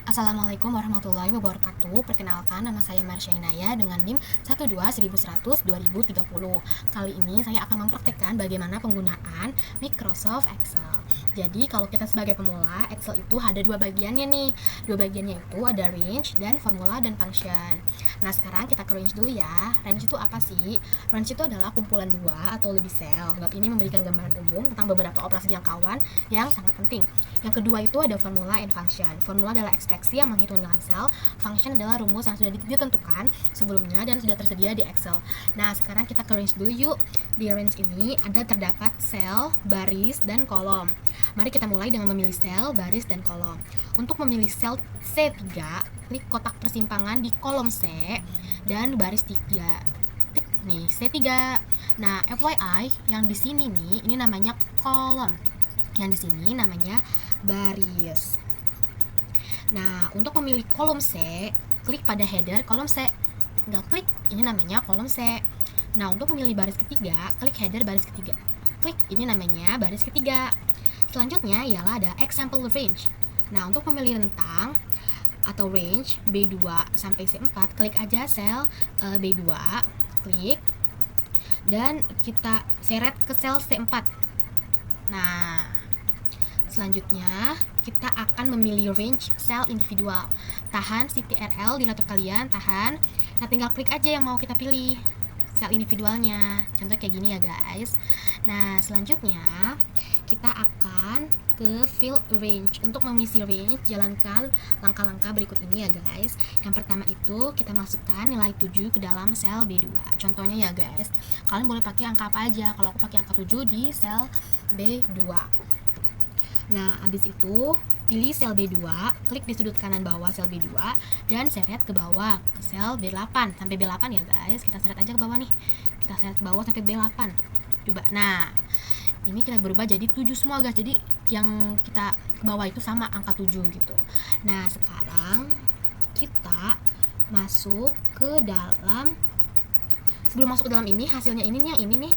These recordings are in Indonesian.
Assalamualaikum warahmatullahi wabarakatuh. Perkenalkan, nama saya Marsha Inaya dengan NIM 12100-2030. Kali ini saya akan mempraktekkan bagaimana penggunaan Microsoft Excel. Jadi kalau kita sebagai pemula, Excel itu ada dua bagiannya nih. Dua bagiannya itu ada range dan formula dan function. Nah sekarang kita ke range dulu ya. Range itu apa sih? Range itu adalah kumpulan dua atau lebih sel. Bab ini memberikan gambaran umum tentang beberapa operasi jangkauan yang sangat penting. Yang kedua itu ada formula and function. Formula adalah ekspresi yang menghitung nilai sel, function adalah rumus yang sudah ditentukan sebelumnya dan sudah tersedia di Excel. Nah, sekarang kita ke range dulu yuk. Di range ini terdapat sel, baris, dan kolom. Mari kita mulai dengan memilih sel, baris, dan kolom. Untuk memilih sel C3, klik kotak persimpangan di kolom C dan baris 3. Klik nih C3. Nah, FYI, yang di sini nih, ini namanya kolom. Yang di sini namanya baris. Nah, untuk memilih kolom C, klik pada header kolom C. Nggak klik, ini namanya kolom C. Nah, untuk memilih baris ketiga, klik header baris ketiga. Klik, ini namanya baris ketiga. Selanjutnya ialah ada example range. Nah, untuk memilih rentang atau range B2 sampai C4, klik aja sel B2, klik, dan kita seret ke sel C4. Nah, selanjutnya kita akan memilih range sel individual. Tahan CTRL di laptop kalian, tahan. Nah, tinggal klik aja yang mau kita pilih sel individualnya. Contoh kayak gini ya guys. Nah, selanjutnya kita akan ke fill range. Untuk mengisi range, jalankan langkah-langkah berikut ini ya guys. Yang pertama itu kita masukkan nilai 7 ke dalam sel B2. Contohnya ya guys, kalian boleh pakai angka apa aja. Kalau aku pakai angka 7 di sel B2. Nah, habis itu pilih sel B2, klik di sudut kanan bawah sel B2 dan seret ke bawah ke sel B8 sampai B8 ya guys. Kita seret aja ke bawah nih. Kita seret ke bawah sampai B8. Coba. Nah, ini kita berubah jadi 7 semua guys. Jadi yang kita ke bawah itu sama angka 7 gitu. Nah, sekarang kita masuk ke dalam, sebelum masuk ke dalam ini, hasilnya ini nih, yang ini nih.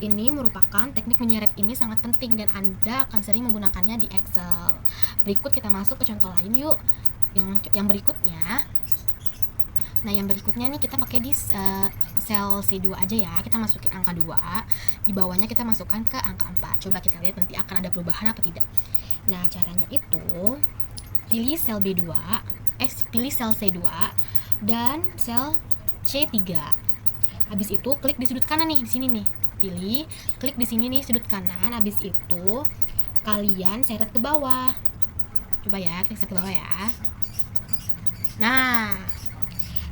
Ini merupakan teknik menyeret, ini sangat penting dan Anda akan sering menggunakannya di Excel. Berikut kita masuk ke contoh lain yuk. Yang berikutnya. Nah, yang berikutnya nih kita pakai di sel C2 aja ya. Kita masukin angka 2. Di bawahnya kita masukkan ke angka 4. Coba kita lihat nanti akan ada perubahan apa tidak. Nah, caranya itu pilih sel B2, pilih sel C2 dan sel C3. Habis itu klik di sudut kanan nih, di sini nih. Pilih, klik di sini nih sudut kanan. Habis itu kalian seret ke bawah. Coba ya, klik ke bawah ya. Nah,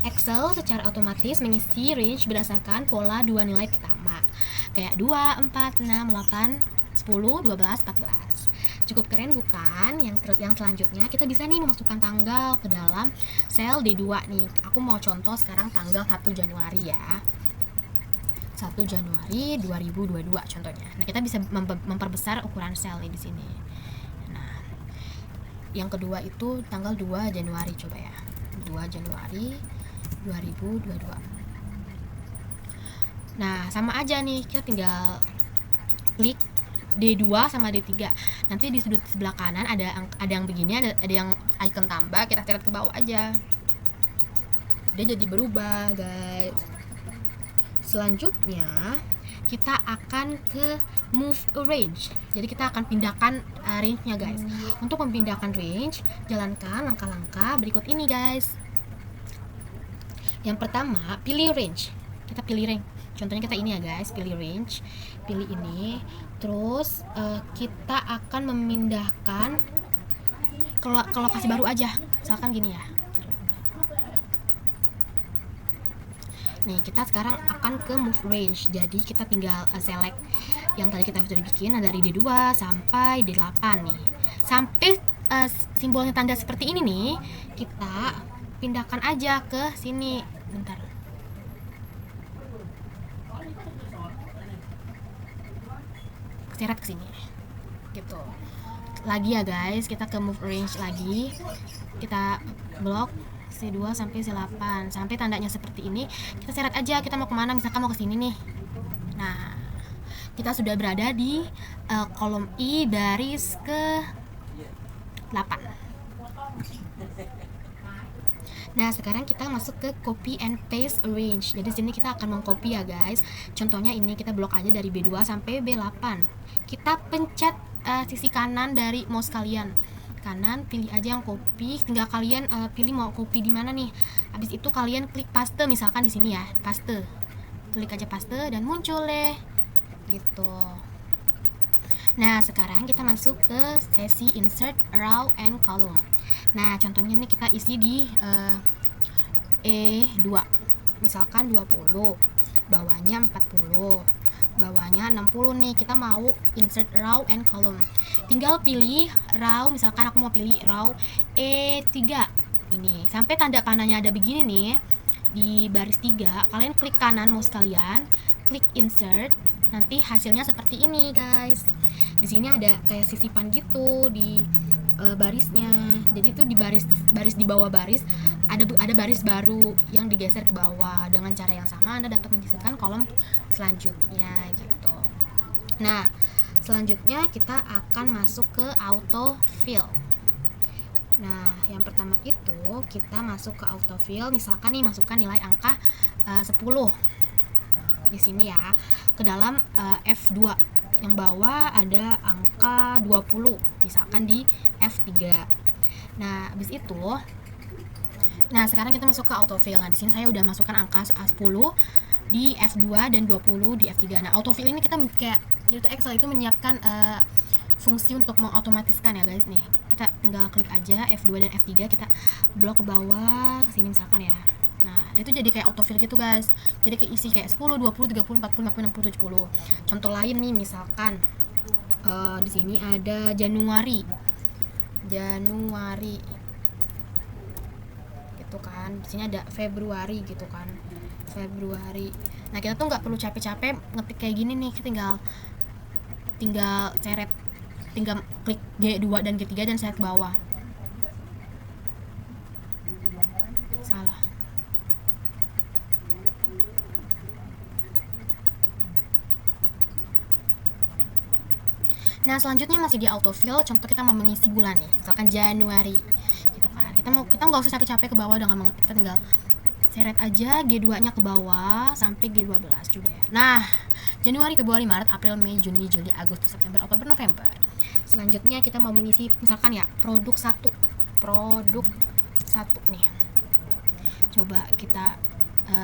Excel secara otomatis mengisi range berdasarkan pola dua nilai pertama, kayak 2, 4, 6, 8, 10, 12, 14. Cukup keren bukan? Yang selanjutnya kita bisa nih memasukkan tanggal ke dalam sel D2 nih. Aku mau contoh sekarang tanggal 1 Januari ya. 1 Januari 2022 contohnya. Nah, kita bisa memperbesar ukuran sel di sini. Nah, yang kedua itu tanggal 2 Januari coba ya. 2 Januari 2022. Nah, sama aja nih, kita tinggal klik D2 sama D3. Nanti di sudut sebelah kanan ada yang begini, ada yang icon tambah, kita seret ke bawah aja. Dia jadi berubah, guys. Selanjutnya kita akan ke move range. Jadi kita akan pindahkan range-nya guys. Untuk memindahkan range, jalankan langkah-langkah berikut ini guys. Yang pertama, pilih range. Kita pilih range. Contohnya kita ini ya guys, pilih range. Pilih ini. Terus kita akan memindahkan ke lokasi baru aja. Misalkan gini ya. Nih, kita sekarang akan ke move range. Jadi kita tinggal select yang tadi kita sudah bikin, dari D2 sampai D8 nih. Sampai simbolnya tanda seperti ini nih, kita pindahkan aja ke sini. Bentar. Seret ke sini. Gitu. Lagi ya guys, kita ke move range lagi. Kita blok C2 sampai C8 sampai tandanya seperti ini, kita seret aja kita mau kemana, misalkan mau ke sini nih. Nah, kita sudah berada di kolom I baris ke 8. Nah, sekarang kita masuk ke copy and paste arrange. Jadi sini kita akan mengcopy ya guys. Contohnya ini kita blok aja dari B2 sampai B8. Kita pencet sisi kanan dari mouse kalian. Kanan, pilih aja yang copy, tinggal kalian pilih mau copy di mana nih. Habis itu kalian klik paste, misalkan di sini ya, paste. Klik aja paste dan muncul deh. Gitu. Nah, sekarang kita masuk ke sesi insert row and column. Nah, contohnya ini kita isi di E2. Misalkan 20, bawahnya 40, bawahnya 60 nih. Kita mau insert row and column. Tinggal pilih row, misalkan aku mau pilih row E3. Ini, sampai tanda panahnya ada begini nih. Di baris 3, kalian klik kanan mouse kalian, klik insert. Nanti hasilnya seperti ini, guys. Di sini ada kayak sisipan gitu di barisnya. Jadi itu di baris di bawah baris ada baris baru yang digeser ke bawah. Dengan cara yang sama Anda dapat menyisipkan kolom selanjutnya gitu. Nah, selanjutnya kita akan masuk ke autofill. Nah, yang pertama itu kita masuk ke autofill. Misalkan nih masukkan nilai angka 10 di sini ya, ke dalam F2. Yang bawah ada angka 20, misalkan di F3. Nah, habis itu sekarang kita masuk ke autofill. Nah, di sini saya udah masukkan angka 10 di F2 dan 20 di F3. Nah, autofill ini kita kayak jadi Excel itu menyiapkan fungsi untuk mengotomatiskan ya guys nih. Kita tinggal klik aja F2 dan F3, kita blok ke bawah ke sini misalkan ya. Nah, dia tuh jadi kayak autofill gitu guys. Jadi keisi kayak 10, 20, 30, 40, 50, 60, 70. Contoh lain nih misalkan di sini ada Januari. Gitu kan. Di sini ada Februari gitu kan. Februari. Nah, kita tuh nggak perlu capek-capek ngetik kayak gini nih. Kita tinggal seret, tinggal klik G2 dan G3 dan seret ke bawah. Salah. Nah, selanjutnya masih di autofill. Contoh kita mau mengisi bulan nih, misalkan Januari gitu kan. Kita nggak usah capek-capek ke bawah dengan mengetik, kita tinggal seret aja G2-nya ke bawah sampai G12 juga ya. Nah, Januari, Februari, Maret, April, Mei, Juni, Juli, Agustus, September, Oktober, November. Selanjutnya kita mau mengisi misalkan ya produk 1 nih. Coba kita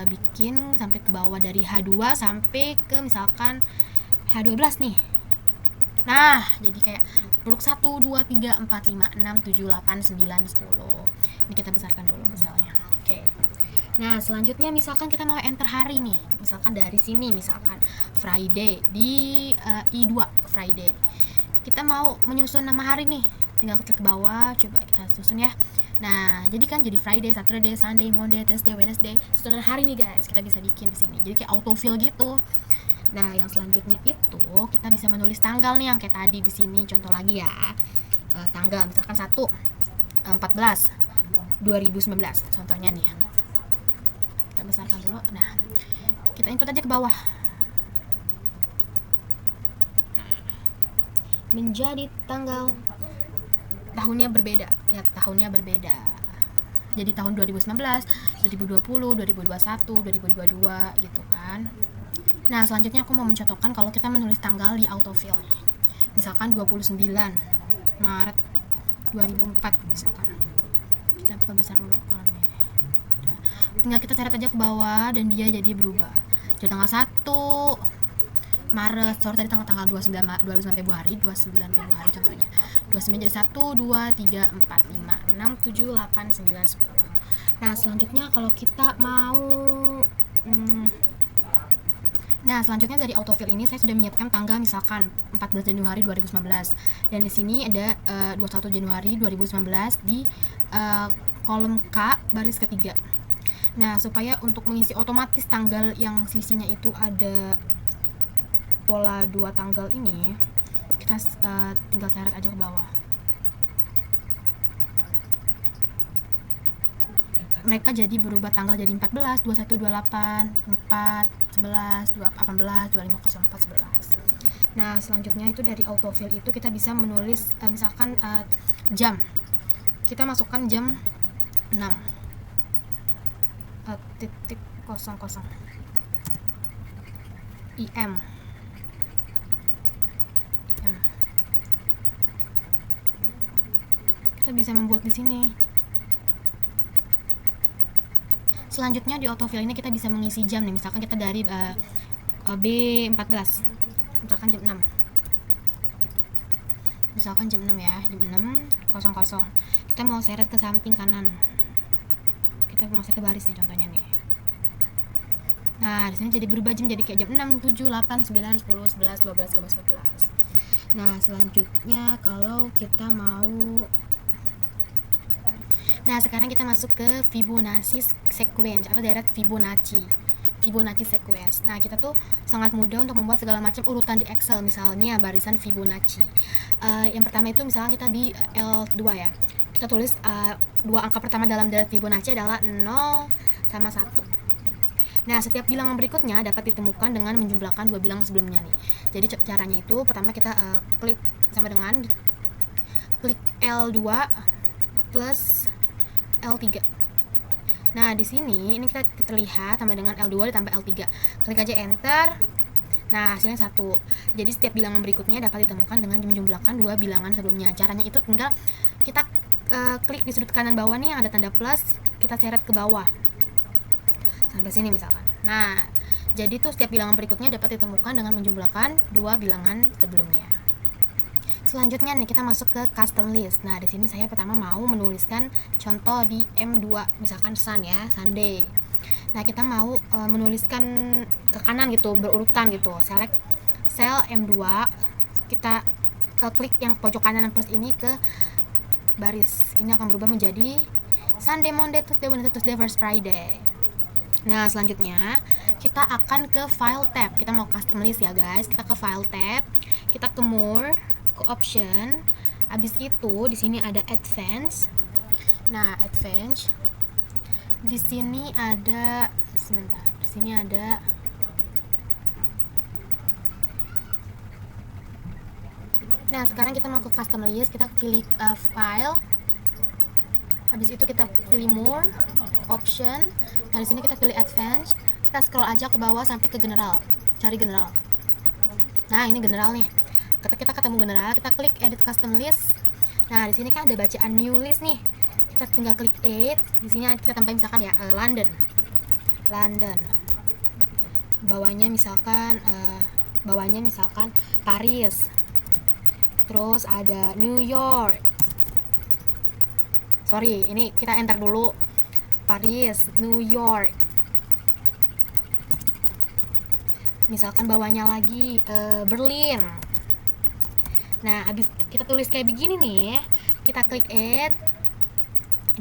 bikin sampai ke bawah dari H2 sampai ke misalkan H12 nih. Nah, jadi kayak produk 1, 2, 3, 4, 5, 6, 7, 8, 9, 10. Ini kita besarkan dulu misalnya. Oke. Nah, selanjutnya misalkan kita mau enter hari nih. Misalkan dari sini misalkan Friday di I2 Friday. Kita mau menyusun nama hari nih. Tinggal klik ke bawah, coba kita susun ya. Nah, jadi kan jadi Friday, Saturday, Sunday, Monday, Tuesday, Wednesday. Susunan hari nih guys, kita bisa bikin di sini. Jadi kayak autofill gitu. Nah, yang selanjutnya itu kita bisa menulis tanggal nih yang kayak tadi di sini. Contoh lagi ya. Tanggal misalkan 1/14 2019 contohnya nih. Kita besarkan dulu. Nah, kita input aja ke bawah. Menjadi tanggal, tahunnya berbeda. Ya, tahunnya berbeda. Jadi tahun 2019, 2020, 2021, 2022 gitu kan. Nah, selanjutnya aku mau mencontohkan kalau kita menulis tanggal di autofill. Misalkan 29 Maret 2004 misalkan. Kita perbesar dulu kolomnya. Tinggal kita seret aja ke bawah dan dia jadi berubah. Jadi tanggal 1 Maret, tadi tanggal 29 Februari, 29 Februari contohnya. 29 jadi 1, 2, 3, 4, 5, 6, 7, 8, 9, 10. Nah, selanjutnya kalau kita mau Nah, selanjutnya dari autofill ini saya sudah menyiapkan tanggal misalkan 14 Januari 2019. Dan di sini ada 21 Januari 2019 di kolom K baris ketiga. Nah, supaya untuk mengisi otomatis tanggal yang sisinya itu ada pola 2 tanggal ini, kita tinggal seret aja ke bawah. Mereka jadi berubah tanggal jadi 14, 21, 28, 4, 11, 18, 25, 04, 11. Nah, selanjutnya itu dari autofill itu kita bisa menulis misalkan jam. Kita masukkan jam 6. titik 00 im. Kita bisa membuat di sini. Selanjutnya di autofill ini kita bisa mengisi jam nih, misalkan kita dari B14, misalkan jam 6. Misalkan jam 6 ya, jam 6.00. Kita mau seret ke samping kanan. Kita mau seret ke baris nih contohnya nih. Nah, di sini jadi berubah jam, jadi kayak jam 6, 7, 8, 9, 10, 11, 12, 13, 14. Nah, selanjutnya kalau kita mau sekarang kita masuk ke Fibonacci sequence atau deret Fibonacci sequence. Nah, kita tuh sangat mudah untuk membuat segala macam urutan di Excel, misalnya barisan Fibonacci. Yang pertama itu misalnya kita di L2 ya. Kita tulis dua angka pertama dalam deret Fibonacci adalah 0 sama 1. Nah, setiap bilangan berikutnya dapat ditemukan dengan menjumlahkan dua bilangan sebelumnya nih. Jadi caranya itu pertama kita klik sama dengan klik L2 plus L3. Nah, di sini ini kita terlihat sama dengan L2 ditambah L3. Klik aja enter. Nah, hasilnya 1. Jadi setiap bilangan berikutnya dapat ditemukan dengan menjumlahkan dua bilangan sebelumnya. Caranya itu tinggal kita klik di sudut kanan bawah nih yang ada tanda plus, kita seret ke bawah. Sampai sini misalkan. Nah, jadi tuh setiap bilangan berikutnya dapat ditemukan dengan menjumlahkan dua bilangan sebelumnya. Selanjutnya nih kita masuk ke custom list. Nah, di sini saya pertama mau menuliskan contoh di M2, misalkan Sun ya, Sunday. Nah, kita mau menuliskan ke kanan gitu, berurutan gitu. Select cell M2, kita klik yang pojok kanan plus ini ke baris. Ini akan berubah menjadi Sunday, Monday, Tuesday, Wednesday, Thursday, First Friday. Nah, selanjutnya kita akan ke file tab. Kita mau custom list ya guys. Kita ke file tab, kita ke more, ke option. Habis itu di sini ada advance. Nah, advance. Di sini ada sebentar. Di sini ada Nah, sekarang kita mau ke custom list, kita pilih file. Habis itu kita pilih more, option. Nah, di sini kita pilih advance. Kita scroll aja ke bawah sampai ke general. Cari general. Nah, ini general nih. Ketika kita ketemu general, kita klik edit custom list. Nah, di sini kan ada bacaan new list nih. Kita tinggal klik add. Di sini kita tambahin misalkan ya London. Bawahnya misalkan Paris. Terus ada New York. Sorry, ini kita enter dulu. Paris, New York. Misalkan bawahnya lagi Berlin. Nah, habis kita tulis kayak begini nih, kita klik add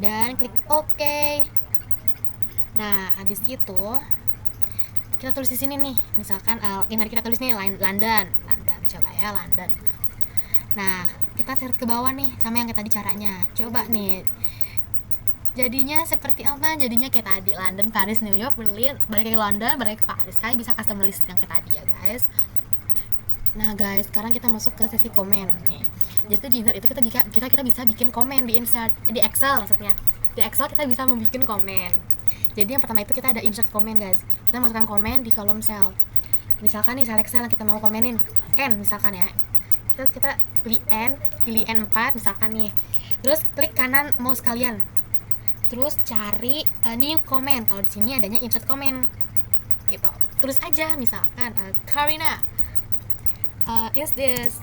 dan klik OK. Nah, habis itu kita tulis di sini nih, misalkan yang tadi kita tulis nih London. Coba ya London. Nah, kita seret ke bawah nih sama yang kayak tadi caranya. Coba nih. Jadinya seperti apa? Jadinya kayak tadi, London, Paris, New York, Berlin, balik ke London, balik ke Paris. Kalian bisa custom list yang kayak tadi ya, guys. Nah, guys, sekarang kita masuk ke sesi komen nih. Jadi di insert itu kita bisa bikin komen di insert di Excel maksudnya. Di Excel kita bisa membuat komen. Jadi yang pertama itu kita ada insert komen, guys. Kita masukkan komen di kolom cell. Misalkan nih select cell yang kita mau komenin N misalkan ya. Kita pilih N4 misalkan nih. Terus klik kanan mouse kalian. Terus cari new comment. Kalau di sini adanya insert comment. Gitu. Tulis aja misalkan Karina, is this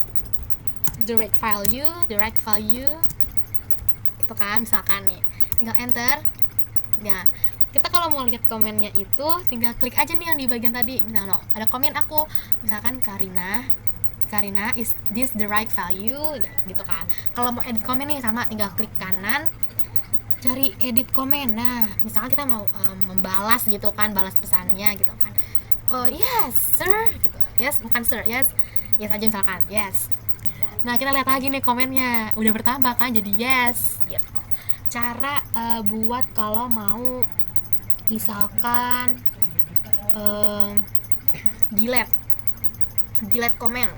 direct value? Itu kan misalkan nih. Tinggal enter. Nah, kita kalau mau lihat komennya itu tinggal klik aja nih yang di bagian tadi. Misalnya ada komen aku, misalkan Karina, is this the right value? Ya, gitu kan. Kalau mau edit komen nih sama, tinggal klik kanan, cari edit komen. Nah, misalkan kita mau membalas gitu kan, balas pesannya gitu kan. Oh yes, sir. Gitu. Yes, bukan sir. Yes aja misalkan. Yes. Nah, kita lihat lagi nih komennya. Udah bertambah kan, jadi yes. Gitu. Cara buat kalau mau misalkan delete komen.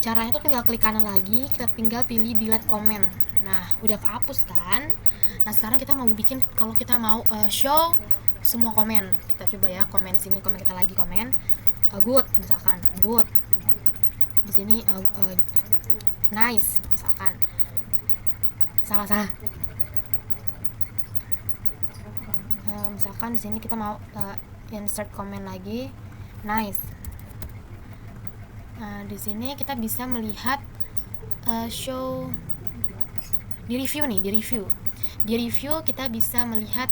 Caranya tuh tinggal klik kanan lagi, kita tinggal pilih delete comment. Nah, udah kehapus kan. Nah, sekarang kita mau bikin, kalau kita mau show semua komen. Kita coba ya, komen sini, komen kita lagi komen good misalkan, good. Di sini nice misalkan. Salah. Misalkan di sini kita mau insert komen lagi, nice. Nah, di sini kita bisa melihat show di review nih, di review kita bisa melihat.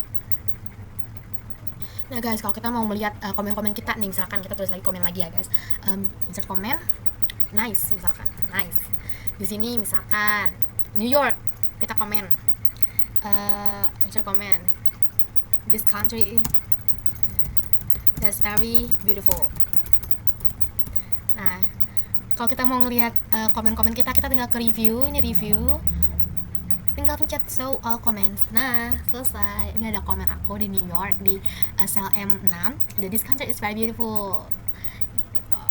Nah guys, kalau kita mau melihat komen-komen kita nih, misalkan kita tulis lagi komen lagi ya guys, insert komen, nice misalkan, nice. Di sini misalkan New York, kita komen, insert komen, this country that's very beautiful. Nah, kalau kita mau ngelihat komen-komen kita tinggal ke review, ini review, tinggal pencet show all comments. Nah, selesai. Ini ada komen aku di New York, di sel M6. This country is very beautiful gitu.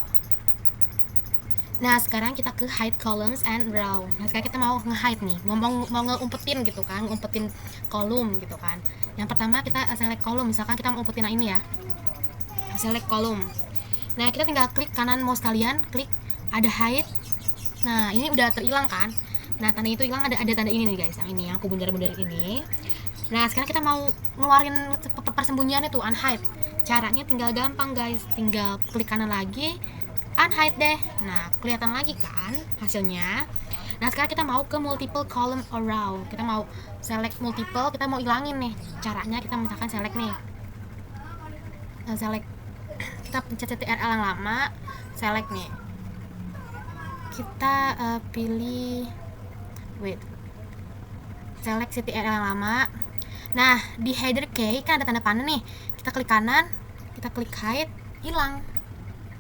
Nah, sekarang kita ke hide columns and row. Nah, sekarang kita mau nge-hide nih, mau ngeumpetin gitu kan, ngumpetin kolom gitu kan. Yang pertama kita select kolom, misalkan kita mau umpetin ini ya, select kolom. Nah, kita tinggal klik kanan mouse kalian, klik ada hide. Nah, ini udah terhilang kan. Nah, tanda itu hilang, ada tanda ini nih guys, yang ini yang aku bundar-bundar ini. Nah, sekarang kita mau ngeluarin persembunyian itu, unhide. Caranya tinggal gampang guys, tinggal klik kanan lagi, unhide deh. Nah, kelihatan lagi kan hasilnya. Nah, sekarang kita mau ke multiple column or row. Kita mau select multiple, kita mau hilangin nih. Caranya kita misalkan select nih, select, kita pencet CTRL yang lama, select nih, kita pilih select CTRL yang lama. Nah, di header key kan ada tanda panah nih, kita klik kanan, kita klik hide, hilang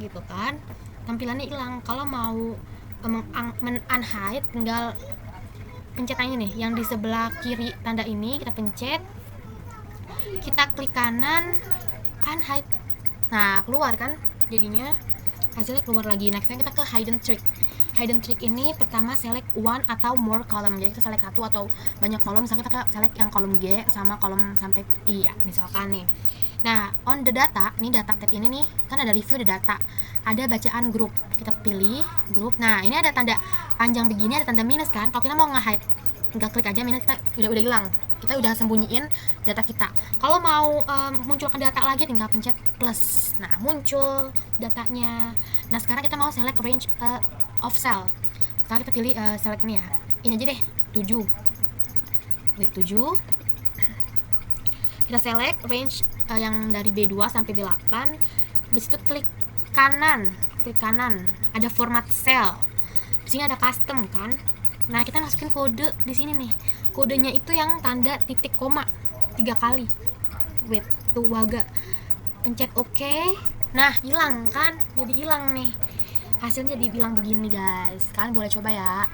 gitu kan, tampilannya hilang. Kalau mau unhide, tinggal pencet ini nih, yang di sebelah kiri tanda ini, kita pencet, kita klik kanan, unhide. Nah, keluar kan jadinya, hasilnya keluar lagi. Next kita ke hidden trick. Hidden trick ini pertama select one atau more column, jadi kita select satu atau banyak kolom. Misalnya kita select yang kolom G sama kolom sampai I ya, misalkan nih. Nah, on the data, ini data tab ini nih, kan ada review, ada data, ada bacaan grup, kita pilih grup. Nah, ini ada tanda panjang begini, ada tanda minus kan. Kalau kita mau nge-hide, tinggal klik aja minus, kita udah hilang, kita udah sembunyiin data kita. Kalau mau munculkan data lagi, tinggal pencet plus. Nah, muncul datanya. Nah, sekarang kita mau select range of cell. Sekarang kita pilih select ini ya, ini aja deh, 7. With 7 kita select range yang dari B2 sampai B8. Habis itu klik kanan, ada format cell. Di sini ada custom kan. Nah, kita masukin kode di sini nih. Kodenya itu yang tanda titik koma 3 kali. Wait, tuh waga. Pencet OK. Nah, hilang kan? Jadi hilang nih. Hasilnya jadi bilang begini guys. Kalian boleh coba ya.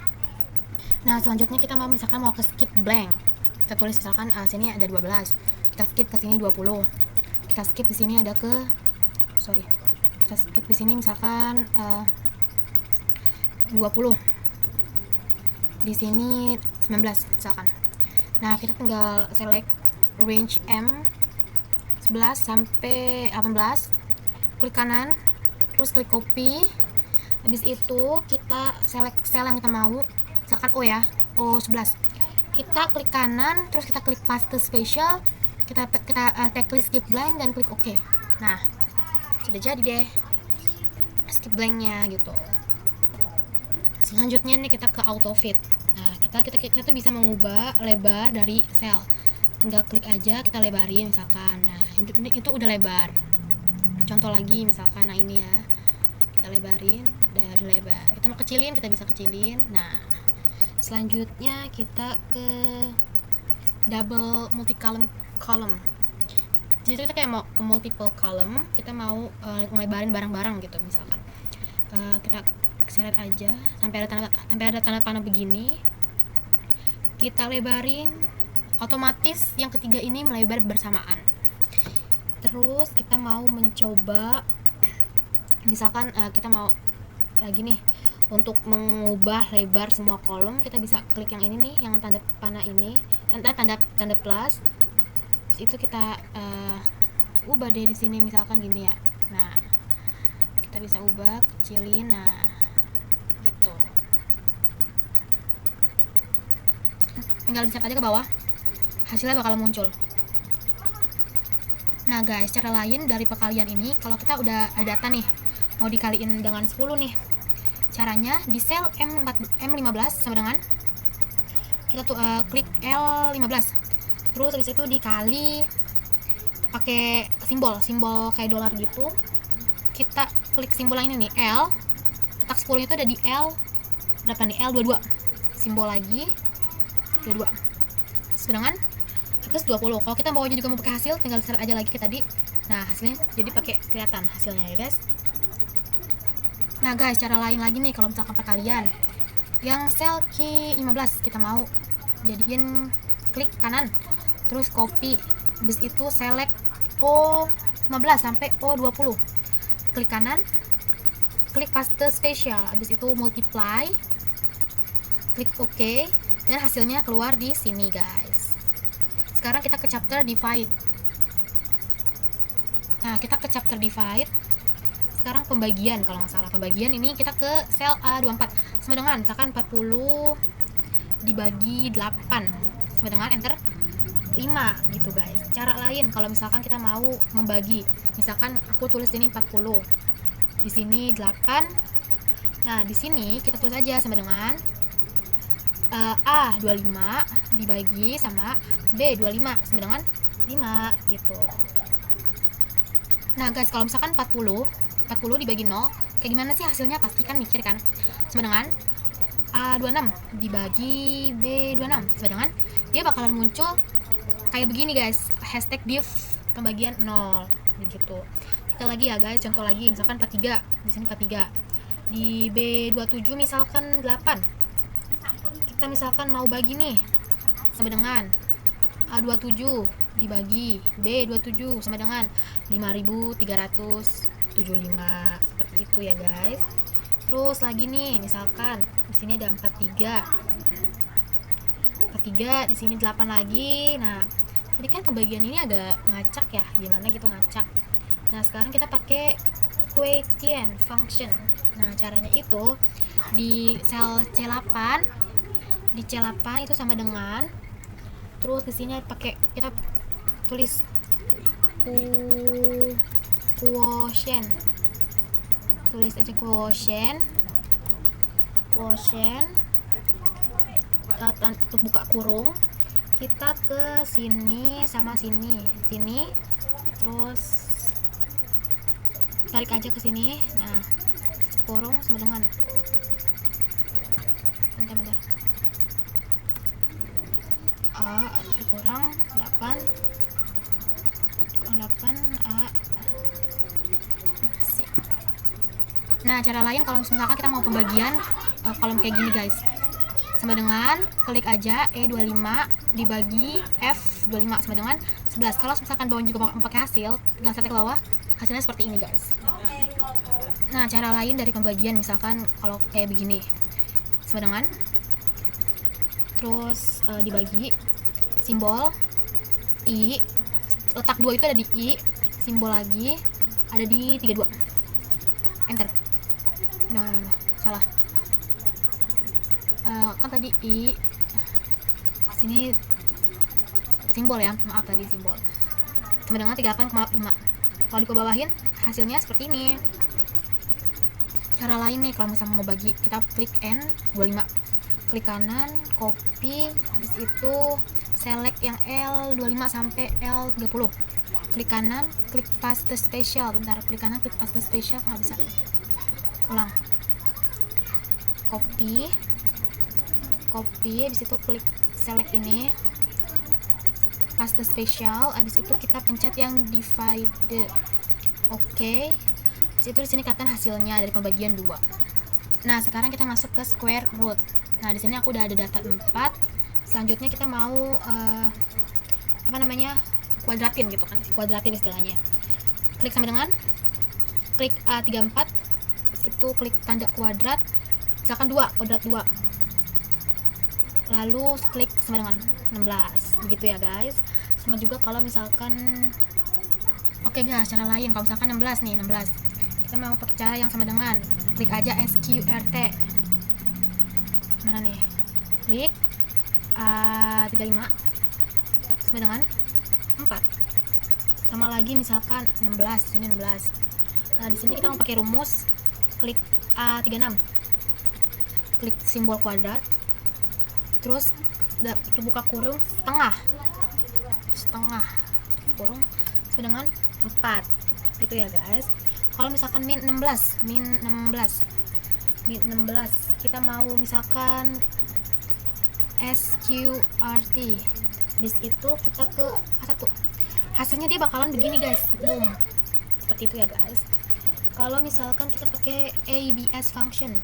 Nah, selanjutnya kita misalkan mau ke skip blank. Kita tulis misalkan sini ada 12. Kita skip ke sini 20. Kita skip di sini ada kita skip di sini misalkan 20. Di sini 19 misalkan. Nah, kita tinggal select range M 11 sampai 18. Klik kanan, terus klik copy. Habis itu kita select cell yang kita mau, misalkan O ya, O11. Kita klik kanan, terus kita klik paste spatial, kita klik skip blank dan klik OK. Nah, sudah jadi deh skip blanknya gitu. Selanjutnya nih kita ke auto fit. Nah, kita tuh bisa mengubah lebar dari sel. Tinggal klik aja, kita lebarin misalkan. Nah, itu udah lebar. Contoh lagi misalkan, nah ini ya, kita lebarin, udah lebar. Kita mau kecilin, kita bisa kecilin. Nah, selanjutnya kita ke double multi column. Jadi kita kayak mau ke multiple column, kita mau ngelebarin barang-barang gitu misalkan. Kita select aja sampai ada tanda panah begini. Kita lebarin, otomatis yang ketiga ini melebar bersamaan. Terus kita mau mencoba, misalkan kita mau lagi nih untuk mengubah lebar semua kolom, kita bisa klik yang ini nih, yang tanda panah ini, tanda plus. Terus itu kita ubah deh di sini misalkan gini ya. Nah, kita bisa ubah, kecilin, nah gitu. Tinggal di aja ke bawah, hasilnya bakal muncul. Nah guys, cara lain dari perkalian ini, kalau kita udah ada data nih, mau dikaliin dengan 10 nih, caranya di sel M15 sama dengan kita tuh klik L15, terus habis itu dikali pakai simbol kayak dolar gitu. Kita klik simbol yang ini nih, L, petak 10 itu ada di L berapa nih, L22, simbol lagi 22 sama dengan 120. Kalau kita bawanya juga mau pakai hasil, tinggal seret aja lagi ke tadi. Nah, hasilnya jadi pakai kelihatan hasilnya ya guys. Nah guys, cara lain lagi nih kalau misalkan perkalian yang sel Q15 kita mau jadiin, klik kanan, terus copy, habis itu select O15 sampai O20, klik kanan, klik paste spesial, habis itu multiply, klik OK, dan hasilnya keluar di sini guys. Sekarang kita ke chapter divide. Nah, kita ke chapter divide. Sekarang pembagian, kalau nggak salah pembagian ini kita ke sel A24 sama dengan misalkan 40 dibagi 8 sama dengan enter 5 gitu guys. Cara lain kalau misalkan kita mau membagi, misalkan aku tulis ini 40, di sini 8. Nah, di sini kita tulis aja sama dengan A25 dibagi sama B25 sama dengan 5 gitu. Nah guys, kalau misalkan 40 dibagi 0, kayak gimana sih hasilnya? Pasti kan mikir kan. Sama dengan A26 dibagi B26 sama dengan, dia bakalan muncul kayak begini guys, hashtag div pembagian 0 gitu. Kita lagi ya guys, contoh lagi, misalkan 43, di sini 43, di B27 misalkan 8. Kita misalkan mau bagi nih sama dengan A27 dibagi B27 sama dengan 5375, seperti itu ya guys. Terus lagi nih, misalkan di sini ada 43, di sini 8 lagi. Nah, tadi kan pembagian ini agak ngacak ya, gimana gitu ngacak. Nah, sekarang kita pakai quotient function. Nah, caranya itu di sel C8, di C8 itu sama dengan, terus di sini pakai, kita tulis quotient, tulis aja quotient untuk buka kurung, kita ke sini sama sini, terus tarik aja ke sini. Nah, kurung sama dengan, bentar, A dikurang 8 A. Nah, cara lain kalau misalkan kita mau pembagian kolom kayak gini guys, sama dengan klik aja E25 dibagi F25 sama dengan 11. Kalau misalkan bawahnya juga mau pakai hasil, tinggal set ke bawah, hasilnya seperti ini guys. Nah, cara lain dari pembagian misalkan kalau kayak begini, sama dengan, terus dibagi, simbol I, letak 2 itu ada di I, simbol lagi ada di 32, enter. No, salah. Kan tadi I, sini simbol ya, maaf tadi simbol, sama dengan 38,5. Kalau dikebawahin hasilnya seperti ini. Cara lain nih, kalau misalnya mau bagi, kita klik N25, klik kanan, copy, habis itu select yang L25 sampai L30, klik kanan, klik paste spesial, bentar, klik kanan, klik paste spesial, nggak bisa, ulang, copy, habis itu klik select ini, paste spesial, habis itu kita pencet yang divide, oke. Itu di sini kelihatan hasilnya dari pembagian 2. Nah, sekarang kita masuk ke square root. Nah, di sini aku udah ada data 4. Selanjutnya kita mau kuadratin gitu kan, kuadratin istilahnya. Klik sama dengan, klik A34, terus itu klik tanda kuadrat, misalkan 2, kuadrat 2, lalu klik sama dengan 16, begitu ya guys. Sama juga kalau misalkan Oke guys, cara lain kalau misalkan 16 nih, 16. Kita mau pakai cara yang sama dengan klik aja SQRT. Mana nih? Klik 35 sama dengan 4. Sama lagi misalkan 16, sini 16. Nah, di sini kita mau pakai rumus klik A36. Klik simbol kuadrat. Terus buka kurung setengah kurung sama dengan 4 gitu ya guys. Kalau misalkan min 16 kita mau misalkan SQRT, bis itu kita ke A1, hasilnya dia bakalan begini guys, seperti itu ya guys. Kalau misalkan kita pakai ABS function,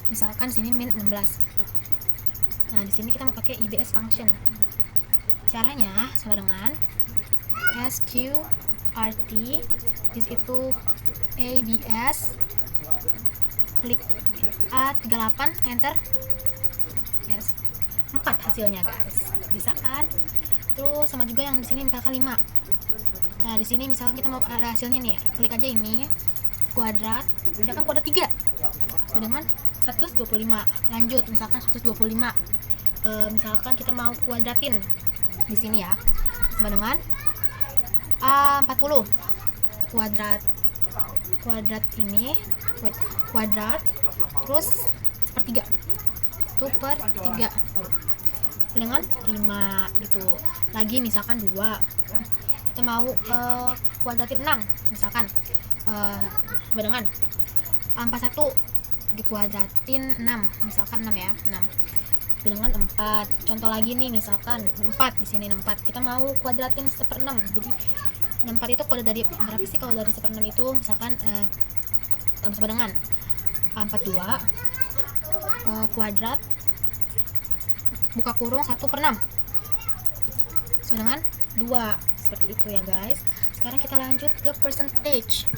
misalkan sini min 16, nah di sini kita mau pakai IBS function. Caranya sama dengan SQRT, di situ ABS, klik A38, enter. Yes, 4 hasilnya guys. Bisa kan? Terus sama juga yang di sini misalkan 5. Nah, di sini misalkan kita mau ada hasilnya nih, klik aja ini kuadrat, misalkan kuadrat 3 sama dengan 125. Lanjut misalkan 125. Misalkan kita mau kuadratin di sini ya, sama dengan 40 kuadrat ini kuadrat terus sepertiga itu per 3 dengan 5 gitu. Lagi misalkan 2 kita mau kuadratin 6, misalkan sama dengan 41 dikuadratin 6, misalkan 6 ya, 6 dengan 4. Contoh lagi nih, misalkan 4, di sini 4 kita mau kuadratin 1/6, jadi 4 itu kuadrat dari berapa sih? Kalau dari 1/6 itu misalkan sama dengan 42 kuadrat buka kurung 1/6 sama dengan 2, seperti itu ya guys. Sekarang kita lanjut ke percentage.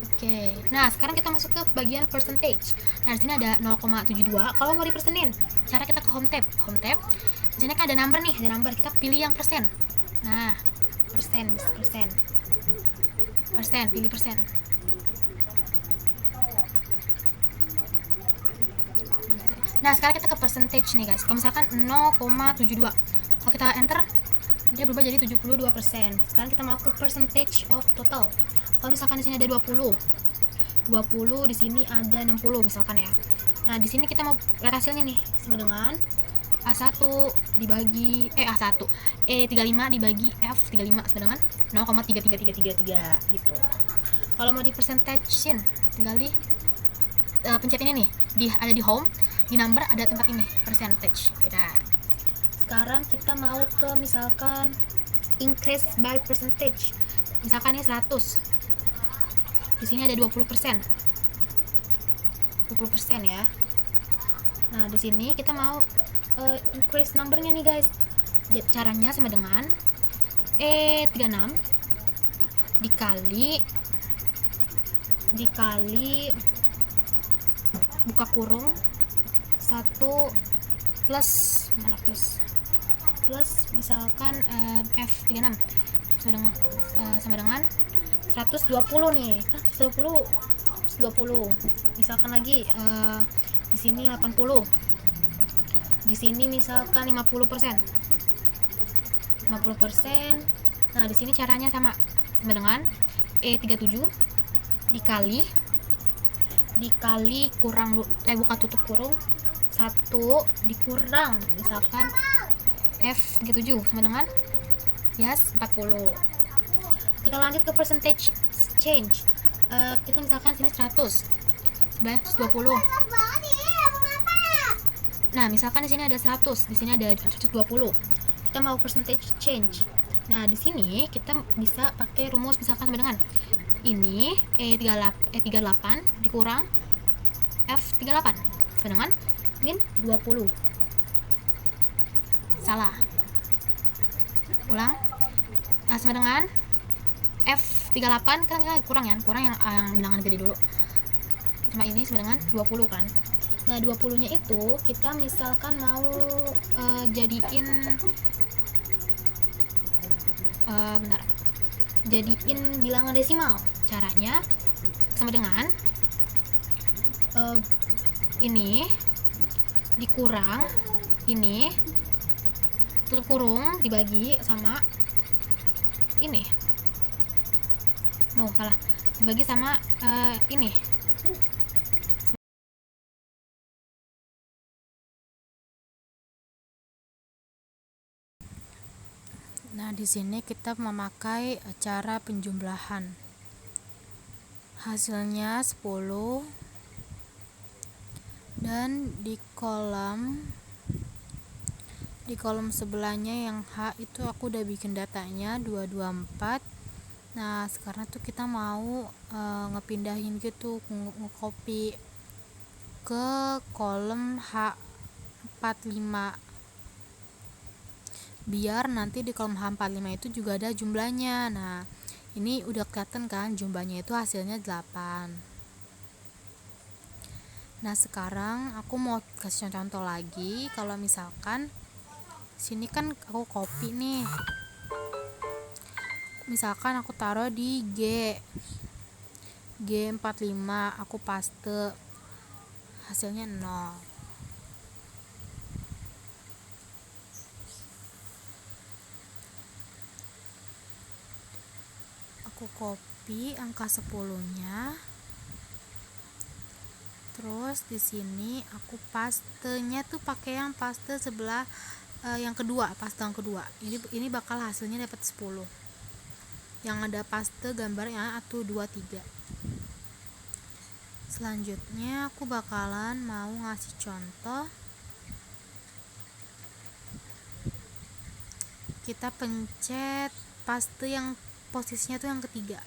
Oke, nah sekarang kita masuk ke bagian percentage. Nah, di sini ada 0,72. Kalau mau dipersenin, cara kita ke home tab. Di sini kan ada number nih, kita pilih yang persen. Nah, persen, pilih persen. Nah, sekarang kita ke percentage nih guys. Kalau misalkan 0,72, kalau kita enter, dia berubah jadi 72%. Sekarang kita mau ke percentage of total. Kalau misalkan di sini ada 20, di sini ada 60 misalkan ya. Nah, di sini kita mau lihat hasilnya nih, sama dengan A1 dibagi A1 E35 dibagi F35 sama dengan 0,33333 gitu. Kalau mau di percentagein, tinggal di pencet ini nih, ada di home, di number ada tempat ini percentage. Nah, sekarang kita mau ke misalkan increase by percentage. Misalkan ini 100. Di sini ada 20%. 20% ya. Nah, di sini kita mau increase numbernya nih guys. Caranya sama dengan E36 dikali buka kurung 1 plus misalkan F36 sama dengan 120 nih. 120 misalkan lagi di sini 80, di sini misalkan 50%. Nah, di sini caranya sama dengan E37 dikali kurang buka tutup kurung 1 dikurang misalkan F37 sama dengan 40. Kita lanjut ke percentage change. Kita misalkan sini 100 120. Nah, misalkan di sini ada 100, di sini ada 120. Kita mau percentage change. Nah, di sini kita bisa pakai rumus misalkan sama dengan ini E38 dikurang F38 sama dengan min 20. Salah. Ulang. Sama dengan F38 kan kurang yang bilangan gede dulu. Sama ini sama dengan 20 kan. Nah, 20-nya itu kita misalkan mau jadiin bentar. jadiin bilangan desimal. Caranya sama dengan ini dikurang ini tutup kurung dibagi sama ini. Salah. Dibagi sama ini. Nah, di sini kita memakai cara penjumlahan. Hasilnya 10 dan di kolom sebelahnya yang H itu aku udah bikin datanya 224. Nah, sekarang tuh kita mau ngepindahin gitu, nge-copy ke kolom H45 biar nanti di kolom H45 itu juga ada jumlahnya. Nah, ini udah kelihatan kan jumlahnya itu hasilnya 8. Nah, sekarang aku mau kasih contoh lagi. Kalau misalkan sini kan aku copy nih, misalkan aku taruh di G45, aku paste, hasilnya 0. Aku copy angka 10-nya, terus di sini aku pastenya tuh pakai yang paste sebelah yang kedua, paste yang kedua. Ini bakal hasilnya dapat 10. Yang ada paste gambarnya 1 2 3. Selanjutnya aku bakalan mau ngasih contoh. Kita pencet paste yang posisinya tuh yang ketiga.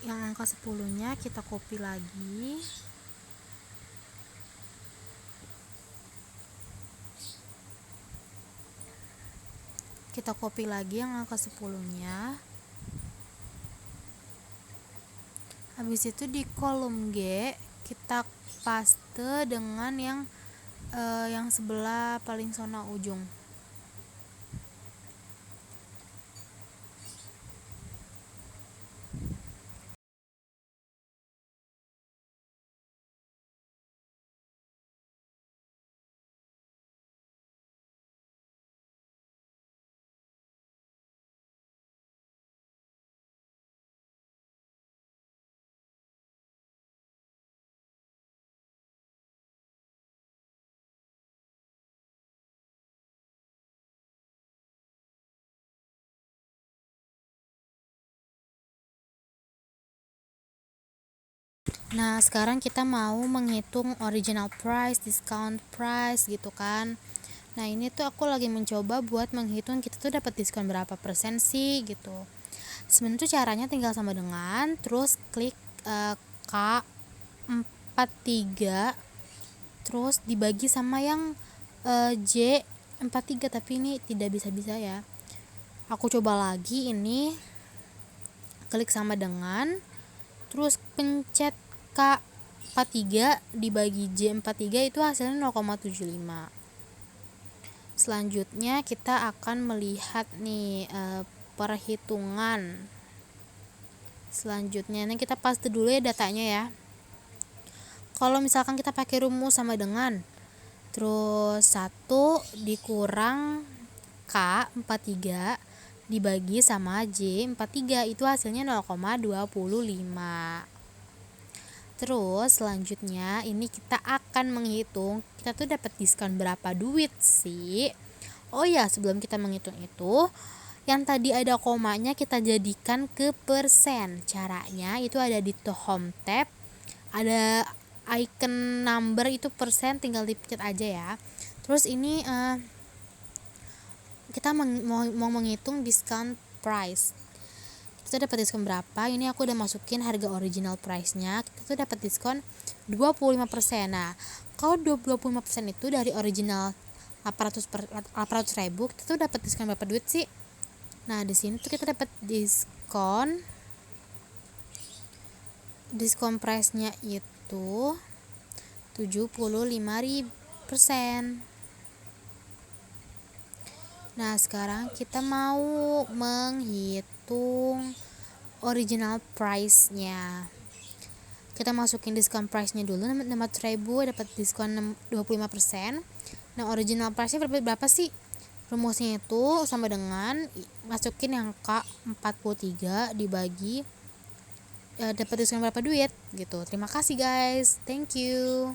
Yang angka 10-nya kita copy lagi. Kita copy lagi yang angka 10-nya. Habis itu di kolom G kita paste dengan yang sebelah paling sono ujung. Nah, sekarang kita mau menghitung original price, discount price gitu kan. Nah, ini tuh aku lagi mencoba buat menghitung kita tuh dapat diskon berapa persen sih gitu. Sebenarnya tuh caranya tinggal sama dengan terus klik K43 terus dibagi sama yang J43, tapi ini tidak bisa ya. Aku coba lagi, ini klik sama dengan terus pencet K43 dibagi J43 itu hasilnya 0,75. Selanjutnya kita akan melihat nih perhitungan. Selanjutnya ini kita paste dulu ya datanya ya. Kalau misalkan kita pakai rumus sama dengan terus 1 dikurang K43 dibagi sama J43 itu hasilnya 0,25. Terus selanjutnya ini kita akan menghitung kita tuh dapat diskon berapa duit sih. Oh ya, sebelum kita menghitung itu, yang tadi ada komanya kita jadikan ke persen. Caranya itu ada di home tab, ada icon number itu persen, tinggal dipencet aja ya. Terus ini kita mau menghitung discount price. Kita dapat diskon berapa? Ini aku udah masukin harga original price-nya. Kita tuh dapat diskon 25%. Nah, kalau 25% itu dari original 800.000, kita tuh dapat diskon berapa duit sih? Nah, di sini tuh kita dapat diskon price-nya itu 75.000%. Nah, sekarang kita mau menghitung original price-nya. Kita masukin diskon price-nya dulu, 600.000 dapat diskon 25%. Nah, original price-nya berapa sih? Rumusnya itu sama dengan masukin angka 43 dibagi dapat diskon berapa duit gitu. Terima kasih guys. Thank you.